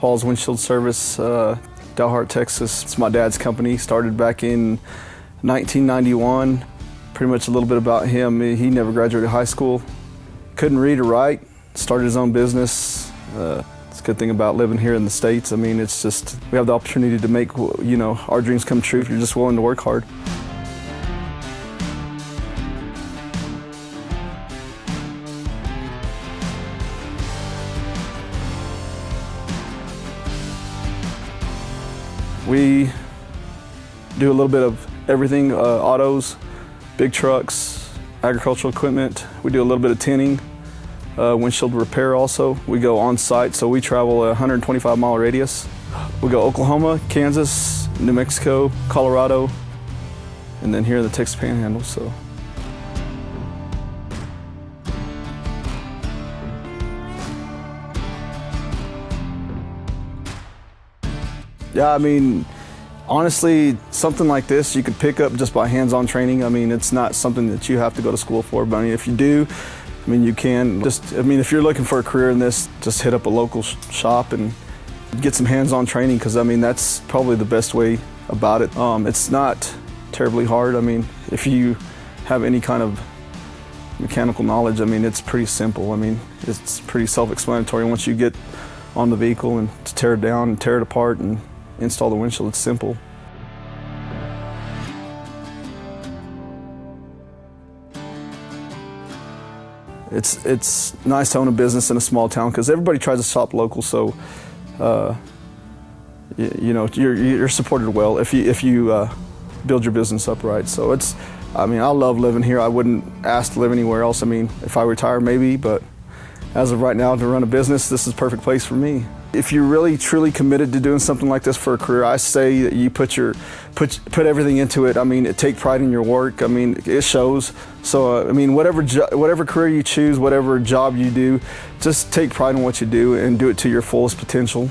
Paul's Windshield Service, Dalhart, Texas. It's my dad's company. Started back in 1991. Pretty much a little bit about him. He never graduated high school. Couldn't read or write. Started his own business. It's a good thing about living here in the States. I mean, it's just, we have the opportunity to make, our dreams come true if you're just willing to work hard. We do a little bit of everything, autos, big trucks, agricultural equipment. We do a little bit of tinning, windshield repair also. We go on site, so we travel a 125-mile radius. We go Oklahoma, Kansas, New Mexico, Colorado, and then here in the Texas Panhandle. So. Yeah, I mean, honestly, something like this you could pick up just by hands-on training. I mean, it's not something that you have to go to school for, but I mean, if you do, I mean, you can. If you're looking for a career in this, just hit up a local shop and get some hands-on training, because I mean, that's probably the best way about it. It's not terribly hard. I mean, if you have any kind of mechanical knowledge, I mean, it's pretty simple. I mean, it's pretty self-explanatory once you get on the vehicle and to tear it down and tear it apart and install the windshield. It's simple. It's nice to own a business in a small town because everybody tries to shop local, so you're supported well if you build your business up right. So I love living here. I wouldn't ask to live anywhere else. I mean, if I retire, maybe, but as of right now, to run a business, this is the perfect place for me. If you're really truly committed to doing something like this for a career, I say that you put everything into it. I mean, take pride in your work. I mean, it shows. So I mean, whatever career you choose, whatever job you do, just take pride in what you do and do it to your fullest potential.